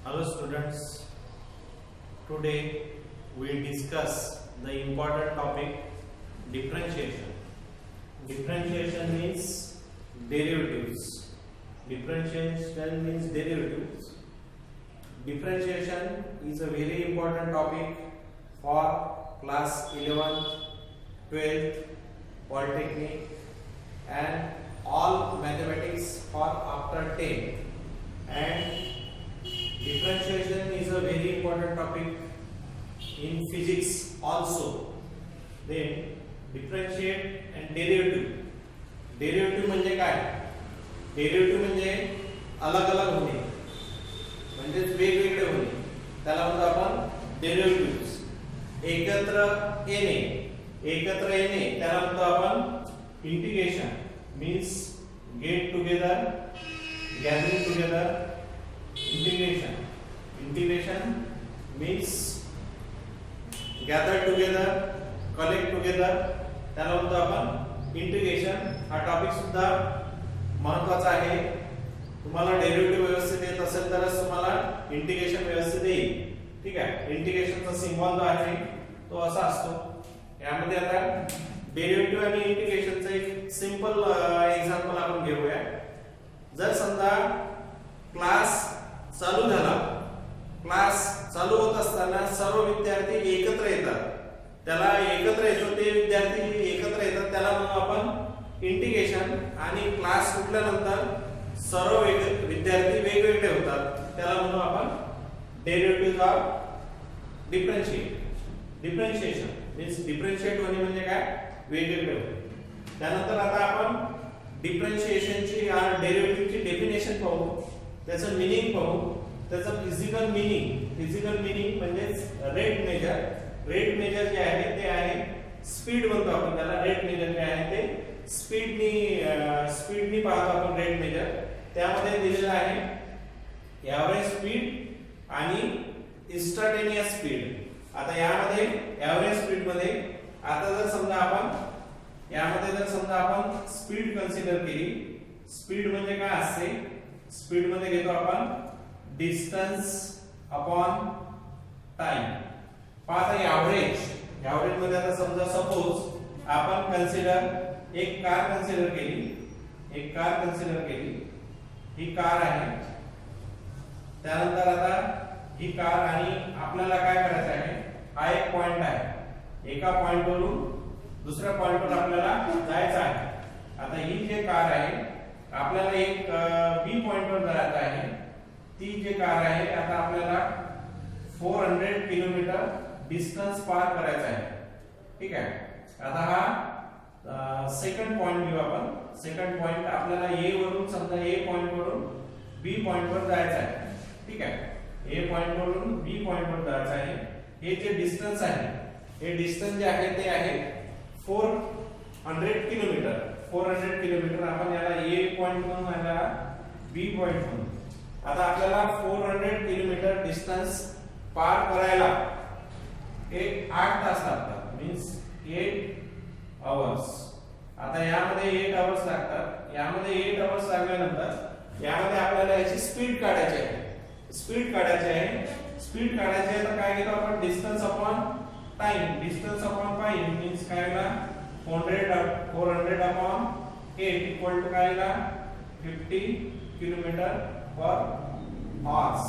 Hello students, today we discuss the important topic differentiation. Differentiation means derivatives. Differentiation means derivatives. Differentiation is a very important topic for class 11th, 12th, Polytechnic and all mathematics for after 10. And differentiation is a very important topic in physics also. Then differentiate and derivative. Derivative म्हणजे काय? Derivative म्हणजे अलग अलग होणे, म्हणजे वेगवेगळे होणे, त्याला म्हणतो आपण डेरिव्हेटिव्स. एकत्र येणे त्याला म्हणतो आपण integration. Means get together, gathering together. Integration means gather together, collect together, त्याला म्हणतो आपण इंटिग्रेशन. हा टॉपिक सुद्धा महत्त्वाचा आहे. तुम्हाला डेरिव्हेटिव्ह व्यवस्थित येत असेल तरच तुम्हाला इंटिग्रेशन व्यवस्थित येईल. ठीक आहे. इंटिग्रेशनचा सिम्बॉल जो आहे तो असा असतो. यामध्ये आता डेरिव्हेटिव्ह आणि इंटिग्रेशनचं एक सिंपल एक्झाम्पल आपण घेऊया. जर समजा क्लास चालू झाला, क्लास चालू होत असताना सर्व विद्यार्थी एकत्र येतात, त्याला एकत्र येतो, ते विद्यार्थी एकत्र येतात, त्याला म्हणू आपण इंटिग्रेशन. आणि क्लास सुटल्यानंतर सर्व विद्यार्थी वेगवेगळे होतात, त्याला म्हणू आपण derivative of differentiation. Means differentiate होणे म्हणजे काय? वेगवेगळे होणे. त्यानंतर आता आपण डिफरन्शिएशनची आणि डेरिव्हेटिव्हची डेफिनेशन पाहू, त्याचं मीनिंग पाहू, त्याचं फिजिकल मीनिंग म्हणजे रेट मेजर जे आहे ते आहे स्पीड म्हणतो आपण त्याला. रेट मेजर जे आहे ते स्पीडनी पाहतो आपण रेट मेजर. त्यामध्ये दिलेलं आहे एव्हरेज स्पीड आणि इन्स्टंटेनियस स्पीड. आता यामध्ये एव्हरेज स्पीड मध्ये आता जर समजा आपण स्पीड कन्सिडर केली. स्पीड म्हणजे काय असते? स्पीड मध्ये घेतो आपण डिस्टन्स अपॉन टाइम. पाहता एव्हरेज मध्ये आता समजा सपोज आपण एक कार कन्सिडर केली. ही कार आहे. त्यानंतर आता ही कार आणि आपल्याला काय करायचं आहे? हा एक पॉइंट आहे. एका पॉइंट वरून दुसऱ्या पॉइंट वर आपल्याला जायचं आहे. आता ही जे कार आहे आपल्याला एक बी पॉइंट वर जायचं आहे. ती जे कार आहे आता आपल्याला 400 किलोमीटर डिस्टन्स पार करायचा आहे. ठीक आहे. आता हा सेकंड पॉइंट घेऊ आपण. सेकंड पॉइंट आपल्याला ए वरून समजा ए पॉइंट वरून बी पॉइंट वर जायचं आहे. ठीक आहे. ए पॉइंट वरून बी पॉइंट वर जायचं आहे. हे जे डिस्टन्स आहे, हे डिस्टन्स जे आहे ते आहे 400 किलोमीटर. 400 किलोमीटर आपण याला ए पॉइंट म्हणून याला बी पॉइंट म्हणून. आता आपल्याला 400 किलोमीटर डिस्टन्स पार करायला एक 8 तास लागतात. Means 8 hours. आता यामध्ये 8 आवर्स लागतात. यामध्ये 8 आवर्स लागल्यानंतर यामध्ये आपल्याला याची स्पीड काढायची आहे. स्पीड काढायची आहे तर काय घेतो आपण? Distance upon time. Distance upon time means काय ना 400 अपॉन 8 इक्वल टू काय ना 50 किलोमीटर पर आवर्स.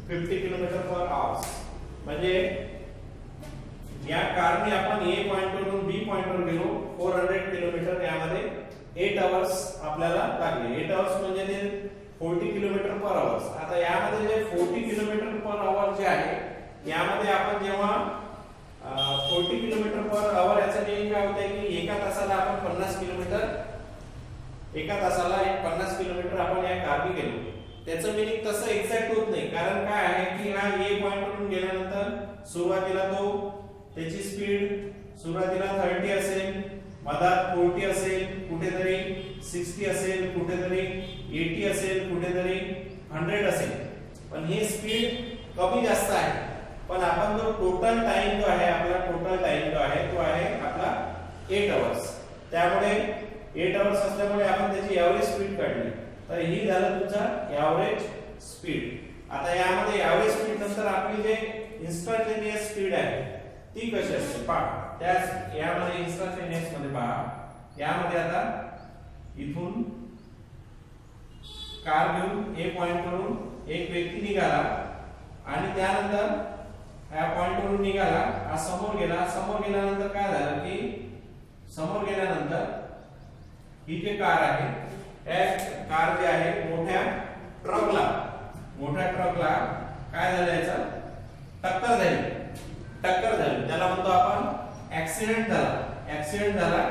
50 किलोमीटर पर आवर्स. म्हणजे या कारने आपण ए पॉइंट वरून बी पॉइंट वर गेलो 400 किलोमीटर. यामध्ये 8 आवर्स आपल्याला लागले. 8 आवर्स म्हणजे ते 40 किलोमीटर पर आवर्स. आता यामध्ये जे 40 किलोमीटर पर आवर जे आहे, यामध्ये आपण जेव्हा 40 किलोमीटर पर आवर याचा मीनिंग काय होतं की एका तासाला आपण 50 किलोमीटर आपण या कारने गेलो. त्याचं मीनिंग तसं एक्झॅक्ट होत नाही. कारण काय आहे की हा ए पॉइंट वरून गेल्यानंतर सुरुवातीला त्याची स्पीड सुरुवातीला 30 असेल, मधात 40 असेल, कुठेतरी 60 असेल, कुठेतरी 80 असेल, कुठेतरी 100 असेल. पण ही स्पीड कमी जास्त आहे. पण आपण जो टोटल टाइम जो आहे तो आहे आपला 8 आवर्स. त्यामुळे 8 आवर्स असल्यामुळे आपण त्याची एव्हरेज स्पीड काढली. तर ही झालं तुमचा एव्हरेज स्पीड. आता यामध्ये एव्हरेज स्पीड नंतर आपली जे इन्स्टंटेनियस स्पीड आहे ती कशी असते पहा. त्याच यामध्ये इन्स्टंटेनियस मध्ये पहा, यामध्ये आता इथून कार घेऊन ए पॉइंट वरून एक व्यक्ती निघाला आणि त्यानंतर या पॉइंट वरून निघाला, हा समोर गेला. समोर गेल्यानंतर काय झालं की समोर गेल्यानंतर ही जी कार आहे, कार जी आहे मोठ्या ट्रकला काय झालं, याचा टक्कर झाली. त्याला म्हणतो आपण ऍक्सिडेंट झाला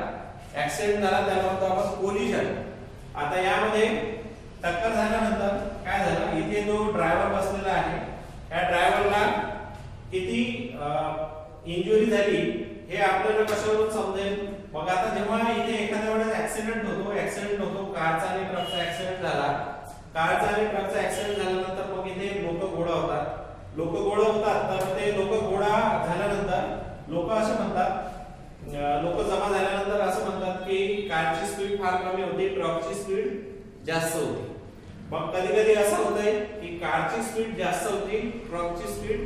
त्याला म्हणतो आपण कोलिजन. आता यामध्ये टक्कर झाल्यानंतर काय झालं, इथे जो ड्रायव्हर बसलेला आहे त्या ड्रायव्हरला किती इंजुरी झाली हे आपल्याला कशावरून समजेल. मग आता जेव्हा इथे एखाद्या वेळेस ऍक्सिडेंट होतो कारचा आणि ट्रकचा ऍक्सिडेंट झाला. कारचा आणि ट्रकचा ऍक्सिडेंट झाल्यानंतर मग इथे लोक गोळा होतात. तर ते लोक गोळा झाल्यानंतर लोक जमा झाल्यानंतर असं म्हणतात की कारची स्पीड फार कमी होती, ट्रकची स्पीड जास्त होती. मग कधी कधी असं होतंय की कारची स्पीड जास्त होती, ट्रकची स्पीड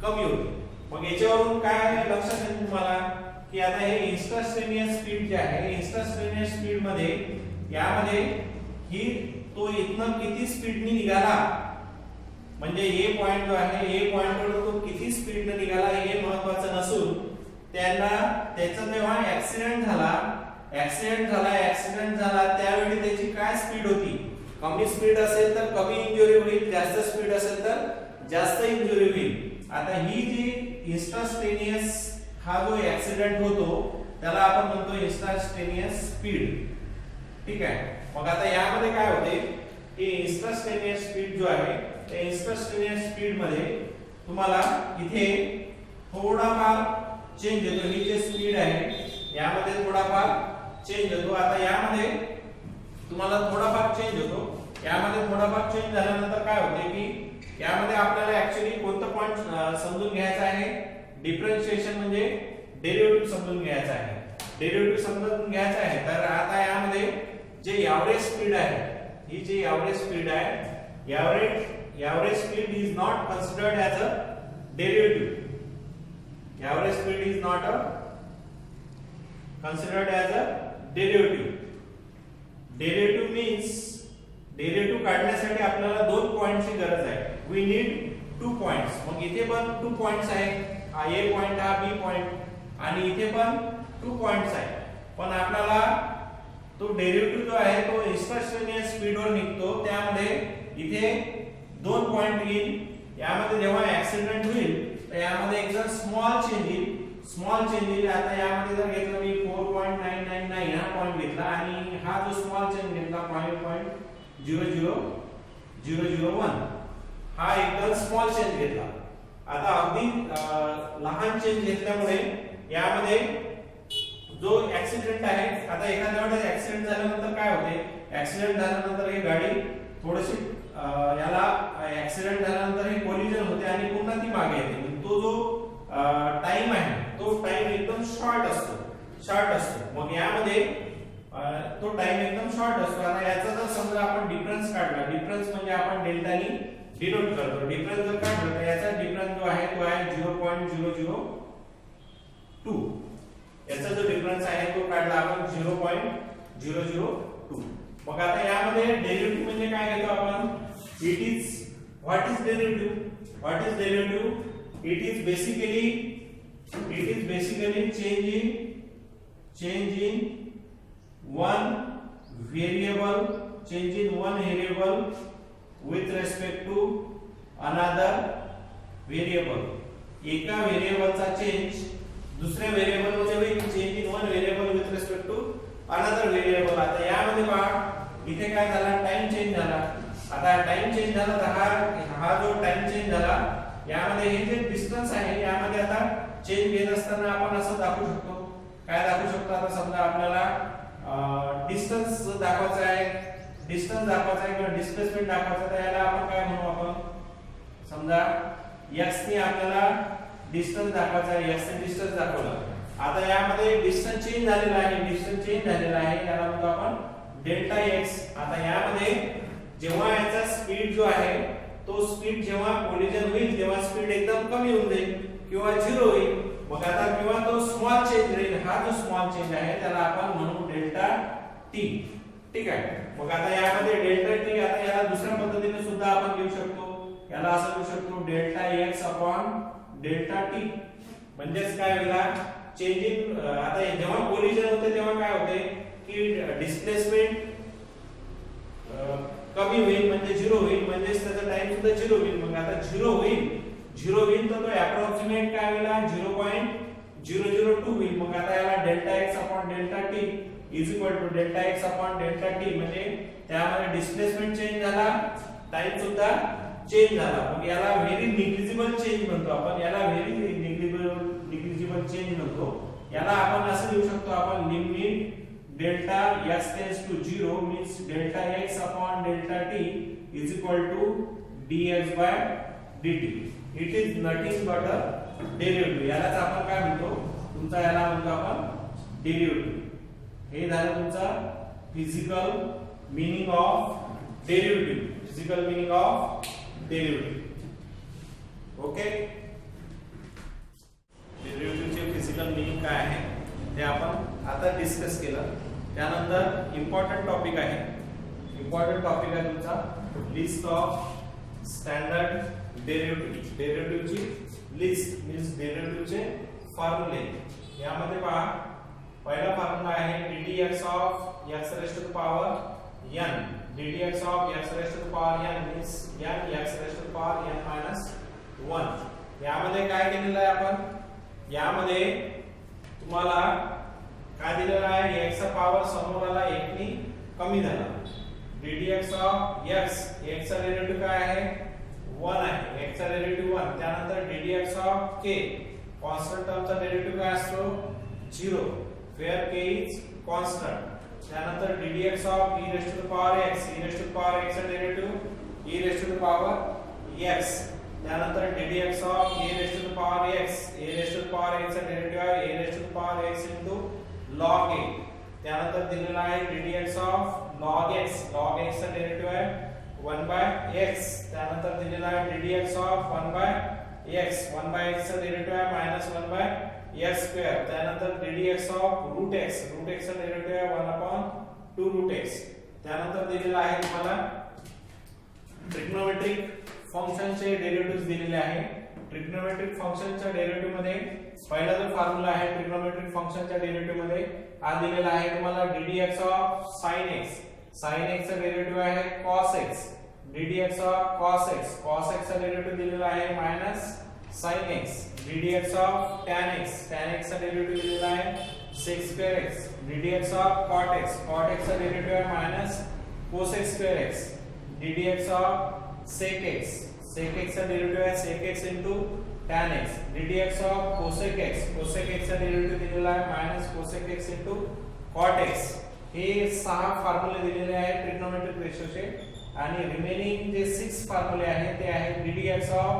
कमी होती. मग याच्यावरून काय लक्षात येईल तुम्हाला की आता हे इन्स्टंटेनियस स्पीड जे आहे, इन्स्टंटेनियस स्पीड मध्ये यामध्ये ही तो इथनं किती स्पीडने निघाला, म्हणजे ए पॉइंट जो आहे ए पॉइंट वरून तो किती स्पीडने निघाला हे महत्त्वाचं नसून त्याचा जेव्हा ऍक्सिडेंट झाला त्यावेळी त्याची काय स्पीड होती. कमी स्पीड असेल तर कमी इंजुरी होईल, जास्त स्पीड असेल तर जास्त इंजुरी होईल. आता ही जी इन्स्टंटेनियस हा जो ऍक्सिडेंट होतो त्याला आपण म्हणतो इन्स्टंटेनियस स्पीड. ठीक आहे. मग आता यामध्ये काय होते की इन्स्टंटेनियस स्पीड जो आहे त्या इन्स्टंटेनियस स्पीड मध्ये तुम्हाला इथे थोडाफार चेंज होतो. ही जी स्पीड आहे यामध्ये थोडाफार चेंज होतो. आता यामध्ये तुम्हाला थोडाफार चेंज होतो. यामध्ये थोडाफार चेंज झाल्यानंतर काय होते की यामध्ये आपल्याला ऍक्च्युअली कोणतं पॉइंट समजून घ्यायचा आहे, डिफरन्शिएशन म्हणजे डेरिव्हेटिव्ह समजून घ्यायचा आहे. तर आता यामध्ये जे एव्हरेज स्पीड आहे, ही जी एव्हरेज स्पीड आहे, average speed is not considered as a derivative. Average speed is not considered as a derivative. Derivative means derivative काढण्यासाठी आपल्याला दोन पॉइंटची गरज आहे. We need 2 points. मग इथे पण 2 पॉइंट्स आहेत, हा ए पॉइंट हा बी पॉइंट आणि इथे पण 2 पॉइंट्स आहेत. पण आपल्याला तो डेरिव्हेटिव्ह जो आहे तो इन्स्टंटेनियस स्पीडवर निघतो, त्यामध्ये इथे 2 पॉइंट येईल. यामध्ये जेव्हा ऍक्सिडेंट होईल तर यामध्ये एक स्मॉल चेंज येईल. आता यामध्ये जर घेतलं मी 4.999 हा पॉइंट घेतला आणि हा जो स्मॉल चेंज घेतला 0.00001 हा एकदम स्मॉल चेंज घेतला. आता अगदी लहान चेंज घेतल्यामुळे यामध्ये जो ऍक्सिडेंट आहे, आता एखाद्या वेळेस ऍक्सिडेंट झाल्यानंतर काय होते, ऍक्सिडेंट झाल्यानंतर ही गाडी थोडीशी याला ऍक्सिडेंट झाल्यानंतर ही कोलिजन होते आणि पुन्हा ती मागे येते. तो जो टाइम आहे तो टाइम एकदम शॉर्ट असतो. मग यामध्ये तो टाइम एकदम शॉर्ट असतो. आता याचा जर समजा आपण डिफरन्स काढला, डिफरन्स म्हणजे आपण डेल्टानी डिनोट करतो. डिफरन्स जर काढला तर याचा डिफरन्स जो आहे तो आहे 0.002. याचा जो डिफरन्स आहे तो काढला आपण 0.002. मग आता यामध्ये डेरिव्हेटिव्ह म्हणजे काय घेतो आपण, what is derivative. It is basically change in one variable with respect to another variable. एका व्हेरिएबलचा चेंज दुसऱ्या व्हेरिएबल मध्ये होईल. Change in one variable with respect to another variable. आता यामध्ये पहा इथे काय झाला, टाइम चेंज झाला. आता टाइम चेंज झाला तर हा जो टाइम चेंज झाला यामध्ये हे जे डिस्टन्स आहे यामध्ये आता चेंज घेत असताना आपण असं दाखवू शकतो. काय दाखवू शकतो, आता समजा आपल्याला डिस्टन्स दाखवायचा आहे किंवा डिस्प्लेसमेंट दाखवायचा, तर याला आपण काय म्हणू, आपण समजा x ने आपल्याला डिस्टन्स दाखवायचा आहे, x ने डिस्टन्स दाखवला. आता यामध्ये डिस्टन्स चेंज झालेला आहे, याला म्हणतो आपण डेल्टा x. आता यामध्ये जेव्हा याचा स्पीड जो आहे तो स्पीड जेव्हा कोलिजन होईल तेव्हा स्पीड एकदम कमी होऊन जाईल किंवा 0 होईल. मग आता किंवा तो स्मॉल चेंज राहील. हा जो स्मॉल चेंज आहे त्याला आपण म्हणू डेल्टा टी. ठीक आहे. मग आता यामध्ये डेल्टा टी आता याला दुसऱ्या पद्धतीने सुद्धा आपण लिहू शकतो. याला असं लिहू शकतो delta x upon delta T. म्हणजेच काय होईल, चेंज इन आता जेव्हा कोलिजन होते तेव्हा काय होते की डिस्प्लेसमेंट कमी होईल म्हणजे 0 होईल, म्हणजे त्याचा टाइम सुद्धा 0 होईल. मग आता 0 होईल तर तो अप्रॉक्सिमेट काय होईल 0.002 होईल. मग आता याला delta x upon delta t is equal to delta x upon delta t. म्हणजे त्यामध्ये डिस्प्लेसमेंट चेंज झाला, टाइम सुद्धा चेंज झाला. मग याला व्हेरी निग्लिजिबल चेंज म्हणतो आपण. याला व्हेरी निग्लिजिबल चेंज म्हणतो. याला आपण असं लिहू शकतो आपण limit delta x tends to 0 means delta x upon delta t is equal to dx by dt. It is nothing but a derivative. यालाच आपण काय म्हणतो, तुमचा याला म्हणतो आपण डेरिव्हेटिव्ह. हे झालं तुमचा physical meaning of derivative. Physical meaning of derivative. Okay. डेरिव्हेटिव्हचे फिजिकल मीनिंग काय आहे ते आपण आता डिस्कस केलं. त्यानंतर इम्पॉर्टंट टॉपिक आहे. इम्पॉर्टंट टॉपिक आहे तुमचा लिस्ट ऑफ स्टँडर्ड डेरिव्हेटिव्ह. डेरिव्हेटिव्हची लिस्ट मीन्स डेरिव्हेटिव्हचे फॉर्म्युले. यामध्ये पहा पहिला फॉर्म्युला आहे ddx of x raised to the power n. ddx of x raised to the power n means n x raised to the power n minus 1. यामध्ये काय केलेलं आहे आपण, यामध्ये तुम्हाला काय दिलेलं आहे, x चा पॉवर समोर आला 1 नी कमी झाला. ddx ऑफ x, x चा डेरिव्हेटिव्ह काय आहे 1 आहे. x चा डेरिव्हेटिव्ह 1. त्यानंतर ddx ऑफ k, कॉन्स्टंट टर्मचा डेरिव्हेटिव्ह काय असतो 0 where k is constant. त्यानंतर ddx of e raised to the power x, e raised to the power x चा derivative e raised to the power x. त्यानंतर ddx of a raised to the power x, a raised to the power x चा derivative आहे a raised to the power x into log a. त्यानंतर दिलेला आहे ddx of log x, log x चा derivative आहे 1 by x. त्यानंतर दिलेला आहे ddx of 1 by x, 1 by x चा डेरिव्हेटिव्ह आहे -1 by x स्क्वेअर. त्यानंतर ddx of root x, root x चा डेरिव्हेटिव्ह आहे 1 upon 2 रूट x. त्यानंतर दिलेला आहे तुम्हाला ट्रिग्नोमेट्रिक फंक्शनचे डेरिव्हेटिव्हज दिलेले आहे. ट्रिग्नोमेट्रिक फंक्शनच्या डेरिव्हेटिव्ह मध्ये पहिला जो फॉर्म्युला आहे ट्रिग्नोमेट्रिक फंक्शनच्या डेरिव्हेटिव्ह मध्ये हा दिलेला आहे तुम्हाला ddx of sin x, sin x चा डेरिव्हेटिव्ह आहे cos x. ddx of cos x, cos x चा डेरिव्हेटिव्ह दिलेला आहे minus sin x. ddx of tan x, tan x चा डेरिव्हेटिव्ह दिलेला आहे sec square x. ddx of cot x, cot x चा derivative आहे minus cos x square x. ddx of sec x, sec x चा derivative आहे sec x into tan x. ddx of cosec x, cosec x चा derivative दिलेला आहे minus cosec x into cot x. हे 6 फॉर्म्युले दिलेले आहेत trigonometric रेशोचे. आणि रिमेनिंग जे 6 फॉर्म्युले आहेत ते आहेत ddx of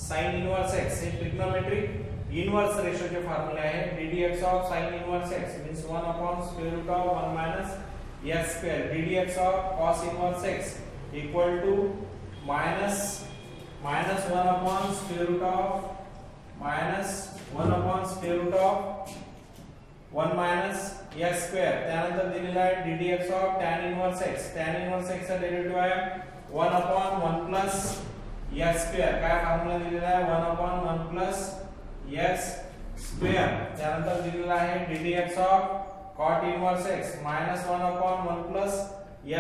sin inverse x, हे ट्रिग्नोमेट्रिक इनवर्स रेशोचे फॉर्म्युले आहेत. ddx of sin inverse x means 1 upon square root of 1 minus x square. ddx of cos inverse x equal to minus 1 upon square root of one minus x square. त्यानंतर दिलेला आहे ddx of tan inverse x, tan inverse x चा derivative आहे 1 upon 1 plus x square. काय formula दिलेला आहे 1 upon 1 plus x square. त्यानंतर दिलेला आहे ddx of cot inverse x minus 1 upon 1 plus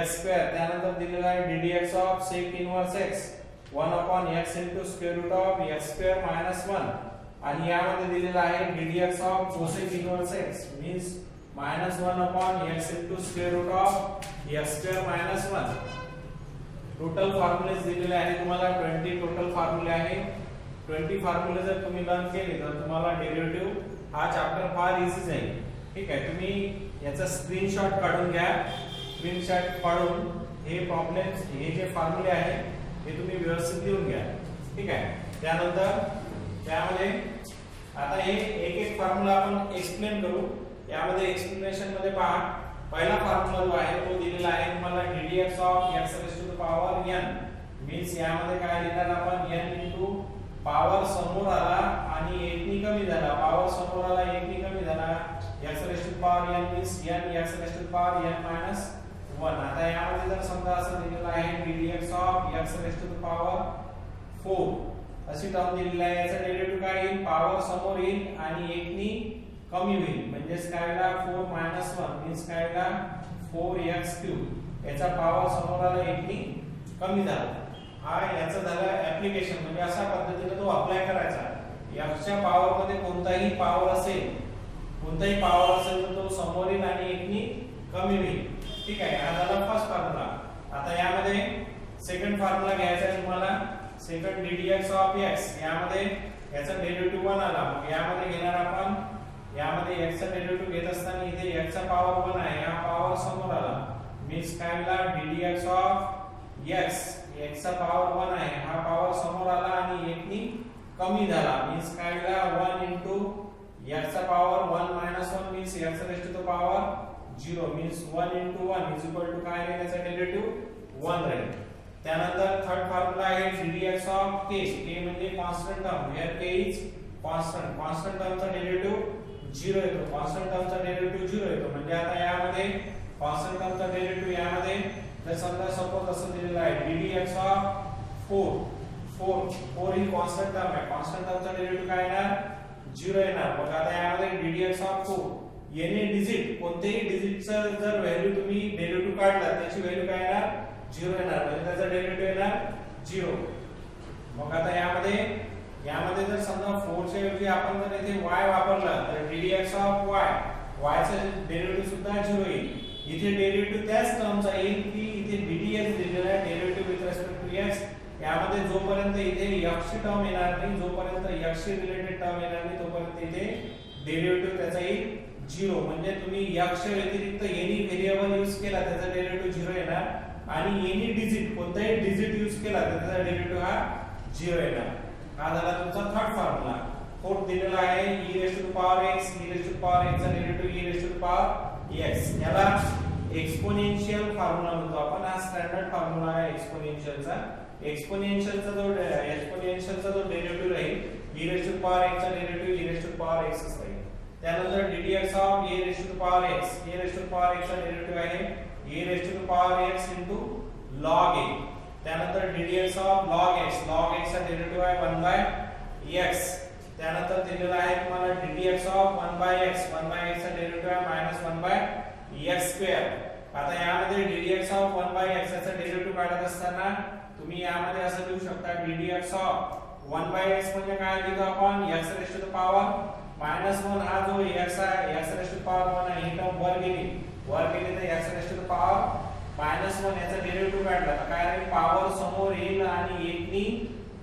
x square. त्यानंतर दिलेला आहे ddx of sec inverse x 1 upon x into square root of x square minus 1. आणि यामध्ये दिलेला आहे ddx of cosec inverse x means -1 upon x into square root of x square minus 1. Total formulas दिलेले आहे तुम्हाला 20 total फॉर्म्युले आहे. 20 फॉर्म्युले जर तुम्ही लर्न केले तर तुम्हाला डेरिव्हेटिव्ह हा चॅप्टर फार इझी जाईल. ठीक आहे. तुम्ही याचा स्क्रीनशॉट काढून घ्या. स्क्रीनशॉट काढून हे प्रॉब्लेम्स, हे जे फॉर्म्युले आहे हे तुम्ही व्यवस्थित लिहून घ्या. ठीक आहे. त्यानंतर त्यामध्ये आता हे एक एक फॉर्म्युला आपण एक्सप्लेन करू. यामध्ये एक्सप्लेनेशन मध्ये पहा पहिला फॉर्म्युला जो आहे तो दिलेला आहे तुम्हाला ddx of x raised to the power n means यामध्ये काय लिहिणार आपण n इंटू पॉवर समोर आला आणि 1 नी कमी झाला, पॉवर समोर आला 1 नी कमी झाला, x raise to power n means n x raise to power n minus 1. आता यामध्ये जर समजा असं दिलेलं आहे ddx of x raise to power 4 अशी टर्म दिलेली आहे, याचा डेरिव्हेटिव्ह काय येईल, पॉवर समोर येईल आणि 1 नी कमी होईल, म्हणजे काय आला 4 मायनस 1 मीन्स काय आला 4x क्यूब, याचा पॉवर समोर आला 1 नी कमी झाला. हा याचा झाला ऍप्लिकेशन, म्हणजे अशा पद्धतीने तो अप्लाय करायचा. x च्या पॉवर मध्ये कोणताही पॉवर असेल तर तो समोर येईल आणि 1 नी कमी होईल. ठीक आहे, हा झाला फर्स्ट फॉर्म्युला. आता यामध्ये सेकंड फॉर्म्युला घ्यायचा आहे तुम्हाला. सेकंड ddx ऑफ x, यामध्ये याचा डेरिव्हेटिव्ह 1 आला, मग यामध्ये घेणार आपण, यामध्ये x चा डेरिव्हेटिव्ह घेत असताना इथे x चा पॉवर 1 आहे, हा पॉवर समोर आला, मीन्स काय आला ddx ऑफ x, x चा पॉवर 1 आहे, हा पॉवर समोर आला आणि 1 नी कमी झाला, मीन्स काय आला 1 इंटू x चा power 1 minus 1 means x raise to the power 0 means 1 into 1 is equal to काय आहे, याचा डेरिव्हेटिव्ह 1 राहील. त्यानंतर थर्ड फॉर्म्युला आहे ddx ऑफ k, k म्हणजे constant term, here k is constant, constant टर्मचा डेरिव्हेटिव्ह 0 येतो, कॉन्स्टंट टर्मचा डेरिव्हेटिव्ह 0 येतो, म्हणजे आता यामध्ये कॉन्स्टंट टर्मचा डेरिव्हेटिव्ह यामध्ये जर समजा सपोज असं दिलेलं आहे ddx of 4 he constant term आहे, कॉन्स्टंट टर्मचा डेरिव्हेटिव्ह काय येणार 0 येणार. मग आता यामध्ये ddx ऑफ 4 एनी डिजिट, कोणतेही डिजिटचं जर व्हॅल्यू तुम्ही डेरिव्हेटिव्ह काढला त्याची व्हॅल्यू काय येणार 0 येणार, म्हणजे त्याचा डेरिव्हेटिव्ह येणार 0. मग आता यामध्ये जर समजा 4 च्या ऐवजी आपण जर इथे y वापरला तर ddx ऑफ y चा डेरिव्हेटिव्ह सुद्धा 0 येईल. इथे डेरिव्हेटिव्ह त्याच टर्मचा येईल की इथे ddx दिलेला आहे derivative with respect to x, यामध्ये जोपर्यंत इथे x ची टर्म येणार नाही, जोपर्यंत x शी रिलेटेड टर्म येणार नाही तोपर्यंत इथे डेरिव्हेटिव्ह त्याचा येईल 0. म्हणजे तुम्ही x च्या व्यतिरिक्त एनी व्हेरिएबल यूज केला त्याचा डेरिव्हेटिव्ह 0 येणार, आणि एनी डिजिट कोणताही डिजिट यूज केला तर त्याचा डेरिव्हेटिव्ह हा 0 येणार. हा झाला तुमचा थर्ड फॉर्म्युला. फोर्थ दिलेला आहे e raise to power x, e raise to power x चा derivative e raise to power x, याला एक्सपोनेन्शियल फॉर्म्युला म्हणतो आपण. हा स्टँडर्ड फॉर्म्युला आहे एक्सपोनेन्शियलचा. एक्सपोनेन्शियलचा जो डेरिव्हेटिव्ह राहील e raise to power x चा derivative e raise to power x राहील. त्यानंतर ddx of a raise to power x, a raise to power x चा डेरिव्हेटिव्ह आहे a raise to power x into log a. त्यानंतर ddx of log x चा derivative आहे 1 by x. त्यानंतर दिलेला आहे तुम्हाला ddx ऑफ 1 by x चा डेरिव्हेटिव्ह आहे -1 by x स्क्वेअर. आता यामध्ये ddx ऑफ 1 by x चा डेरिव्हेटिव्ह काढत असताना तुम्ही यामध्ये असं लिहू शकता ddx ऑफ 1 by x म्हणजे काय लिहितो आपण x raise to the power -1, हा जो x आहे x रेज़ टू पॉवर 1 आहे, ही टर्म वर गेली तर x raise to the power -1 याचा डेरिव्हेटिव्ह काढला तर काय राहील, पॉवर समोर येईल आणि 1 नी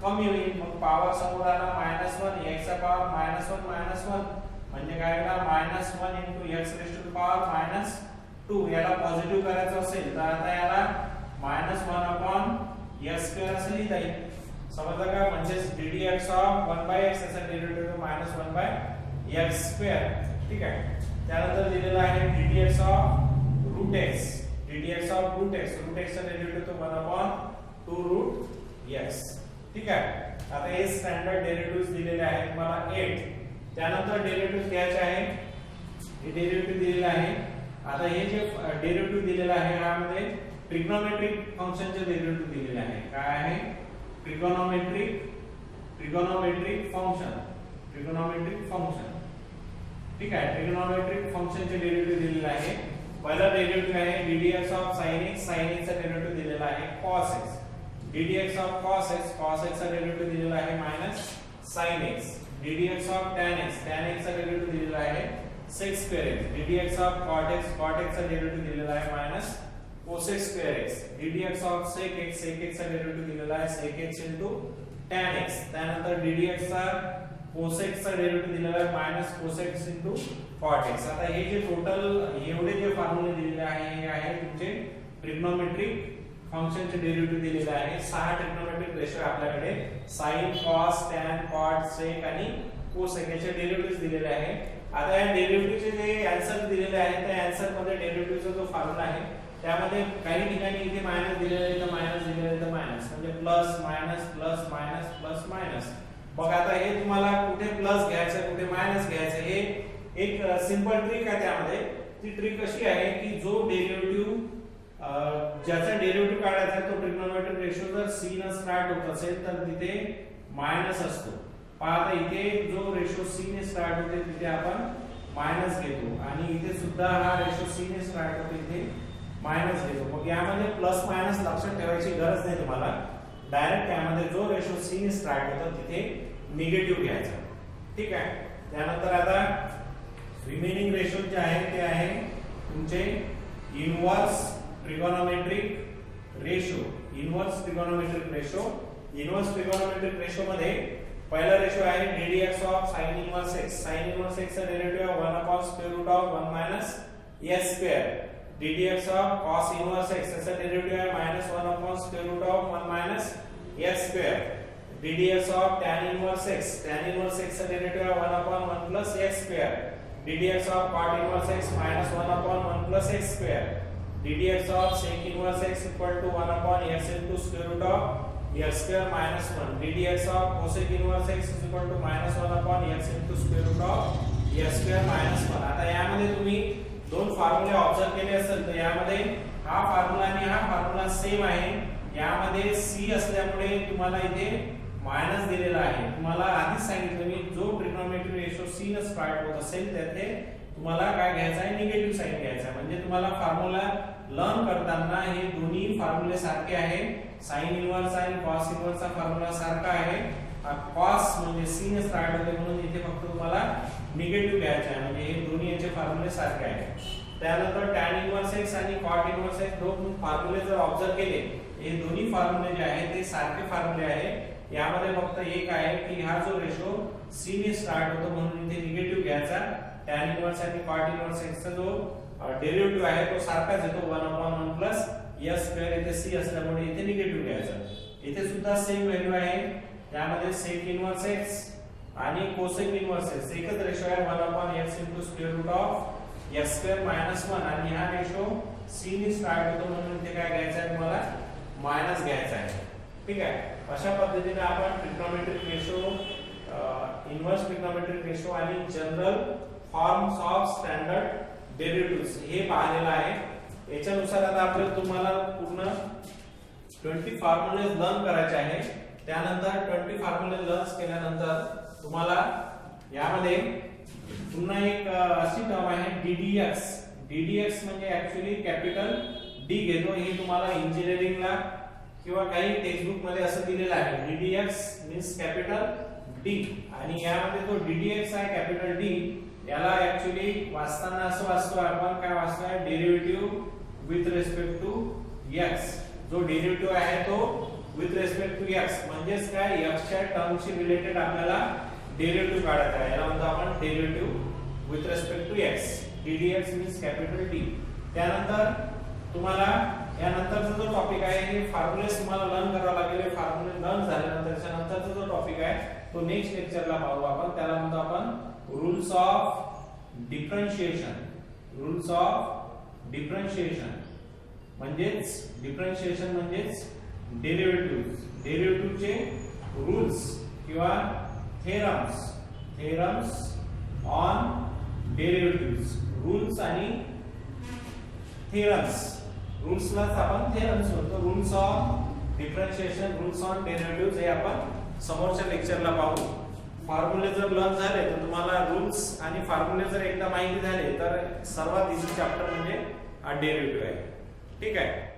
कमी होईल, मग पॉवर समोर आला -1 x चा पॉवर -1 म्हणजे काय आला -1 into x raise to the power -2. याला पॉझिटिव्ह करायचं असेल तर आता याला -1 upon x स्क्वेअर असं लिहिता येईल. समजलं का, म्हणजे ddx ऑफ 1 by x याचा डेरिव्हेटिव्ह -1 by x स्क्वेअर. ठीक आहे. त्यानंतर दिलेला आहे ddx of root x, root x चा डेरिव्हेटिव्ह तो 1 upon 2 रूट x. ठीक आहे. आता हे स्टँडर्ड डेरिव्हेटिव्हज दिलेले आहेत तुम्हाला 8. त्यानंतर डेरिव्हेटिव्ह घ्यायचे आहे, हे डेरिव्हेटिव्ह दिलेले आहे. आता हे जे डेरिव्हेटिव्ह दिलेला आहे यामध्ये ट्रिग्नोमेट्रिक फंक्शनचे डेरिव्हेटिव्ह दिलेले आहे. काय आहे, ट्रिग्नोमेट्रिक फंक्शन. ठीक आहे. ट्रिग्नोमेट्रिक फंक्शनचे डेरिव्हेटिव्ह दिलेले आहे. पहिला डेरिव्हेटिव्ह आहे ddx ऑफ sin x चा डेरिव्हेटिव्ह दिलेला आहे cos x. ddx of cos x चा डेरिव्हेटिव्ह दिलेला आहे -sin x. ddx of tan x चा डेरिव्हेटिव्ह दिलेला आहे sec square x. ddx of cot x चा डेरिव्हेटिव्ह दिलेला आहे -cosec square x. ddx of sec x चा डेरिव्हेटिव्ह दिलेला आहे sec x into tan x. त्यानंतर ddx चा cosec चा डेरिव्हेटिव्ह दिलेला आहे -cosec into cot x. आता हे जे टोटल एवढे जे फॉर्म्युले दिलेले आहे हे आहे तुमचे ट्रिग्नोमेट्रिक फंक्शनचे डेरिव्हेटिव्ह दिलेले आहे. 6 ट्रिग्नोमेट्रिक रेशो आपल्याकडे sin, cos, tan, cot, sec आणि cosec याचे डेरिव्हेटिव्हज दिलेले आहे. आता या डेरिव्हेटिव्हचे जे आन्सर दिलेले आहेत त्या आन्सर मध्ये डेरिव्हेटिव्हचा जो फॉर्म्युला आहे त्यामध्ये काही ठिकाणी इथे मायनस दिलेलं आहे, तर मायनस दिलेलं आहे, तर मायनस म्हणजे plus minus plus minus plus minus. बघा आता हे तुम्हाला कुठे प्लस घ्यायचं कुठे मायनस घ्यायचं हे एक सिंपल ट्रिक आहे. त्यामध्ये ती ट्रिक अशी आहे की जो डेरिव्हेटिव्ह ज्याचा डेरिव्हेटिव्ह काढायचा आहे तो ट्रिग्नोमेट्रिक रेशो जर c न स्टार्ट होत असेल तर तिथे मायनस असतो. पहा आता इथे जो रेशो c ने स्टार्ट होते तिथे आपण मायनस घेतो आणि इथे सुद्धा हा रेशो c ने स्टार्ट होतो इथे मायनस घेतो. मग यामध्ये प्लस मायनस लक्षात ठेवायची गरज नाही तुम्हाला. डायरेक्ट यामध्ये जो रेशो c ने स्टार्ट होतो तिथे निगेटिव्ह घ्यायचा. ठीक आहे. त्यानंतर आता रिमेनिंग रेशो जे आहे ते आहे तुमचे inverse trigonometric ratio. Inverse trigonometric ratio. Inverse trigonometric ratio मध्ये पहिला रेशो आहे ddx of sin inverse x. sin inverse x चा derivative 1 upon square root of 1 minus s square. ddx of cos inverse x चा derivative आहे -1 upon square root of 1 minus s square. ddx of tan inverse x. tan inverse x चा derivative आहे 1 upon 1 plus s square. ddx of cot inverse x -1 upon 1 plus s square. ddx of sec inverse x equal to 1 upon s into square root of s square minus 1. ddx of cosec inverse x is equal to -1 upon s into square root of s square minus 1. आता यामध्ये तुम्ही दोन फॉर्म्युले observe केले असेल तर यामध्ये हा formula आणि हा फॉर्म्युला सेम आहे. यामध्ये c असल्यामुळे तुम्हाला इथे मायनस दिलेला आहे. तुम्हाला आधीच सांगितलं मी जो ट्रिग्नोमेट्रिक रेशो c न स्टार्ट होत असेल त्याथे तुम्हाला काय घ्यायचं आहे निगेटिव्ह साइन घ्यायचा आहे. म्हणजे तुम्हाला फॉर्म्युला लर्न करताना हे दोन्ही फॉर्म्युले सारखे आहे. sin इनवर्स आणि cos इनवर्सचा फॉर्म्युला सारखा आहे. cos म्हणजे c ने स्टार्ट होते म्हणून इथे फक्त तुम्हाला निगेटिव्ह घ्यायचा आहे. म्हणजे हे दोन्ही याचे फॉर्म्युले सारखे आहेत. त्यानंतर tan इनवर्स x आणि cot इनवर्स x दोन फॉर्म्युले जर ऑब्झर्व केले हे दोन्ही फॉर्म्युले जे आहेत ते सारखे फॉर्म्युले आहे. यामध्ये फक्त एक आहे की हा जो रेशो c ने स्टार्ट होतो म्हणून इथे निगेटिव्ह घ्यायचा. tan इनवर्स आणि cot इनवर्स x चा जो डेरिव्हेटिव्ह आहे तो सारखाच येतो 1 upon 1 प्लस s स्क्वेअर. इथे c असल्यामुळे इथे निगेटिव्ह घ्यायचा. इथे सुद्धा सेम व्हॅल्यू आहे. यामध्ये sec इनवर्स x आणि cosec इनवर्स x एकच रेशो आहे 1 upon x into square root of s square minus 1 आणि हा रेशो c ने स्टार्ट होतो म्हणून इथे काय घ्यायचा आहे तुम्हाला मायनस घ्यायचा आहे. ठीक आहे. अशा पद्धतीने आपण trigonometric ratio inverse trigonometric ratio आणि general forms of standard derivatives हे पाहिलेलं आहे. याच्यानुसार आता आपल्याला तुम्हाला पूर्ण 20 फॉर्म्युले लर्न करायचे आहे. त्यानंतर 20 फॉर्म्युले लर्न केल्यानंतर तुम्हाला यामध्ये पुन्हा एक अशी टर्म आहे ddx. ddx म्हणजे ऍक्च्युअली कॅपिटल D घेतो. हे तुम्हाला इंजिनिअरिंगला किंवा काही टेक्स्टबुक मध्ये असं दिलेलं आहे. ddx मीन्स कॅपिटल D आणि यामध्ये तो ddx आहे कॅपिटल D. याला ऍक्च्युअली वाचताना असं वाचतो आपण काय वाचतोय derivative with respect to x. जो डेरिव्हेटिव्ह आहे तो विथ रिस्पेक्ट टू x म्हणजेच काय x च्या टर्मशी रिलेटेड आपल्याला डेरिव्हेटिव्ह काढायचा आहे. याला म्हणतो आपण derivative with respect to x. ddx means capital D. त्यानंतर तुम्हाला यानंतरचा जो टॉपिक आहे हे फॉर्म्युलेस तुम्हाला लर्न करावा लागेल. फॉर्म्युले लर्न झाल्यानंतर त्यानंतरचा जो टॉपिक आहे तो नेक्स्ट लेक्चरला पाहू आपण. त्याला म्हणतो आपण rules of differentiation. Rules of differentiation म्हणजेच डिफरन्शिएशन म्हणजेच डेरिव्हेटिव्ह. डेरिव्हेटिव्हचे रूल्स किंवा theorems. Theorems on derivatives. Rules आणि थेरम्स. रूल्सलाच आपण थेरम्स म्हणतो. Rules of differentiation rules on derivatives हे आपण समोरच्या लेक्चरला पाहू. फॉर्म्युले जर लर्न झाले तर तुम्हाला रूल्स आणि फॉर्म्युले जर एकदा माहिती झाले तर सर्वात इझी चॅप्टर म्हणजे डेरिव्हेटिव्ह आहे. ठीक आहे.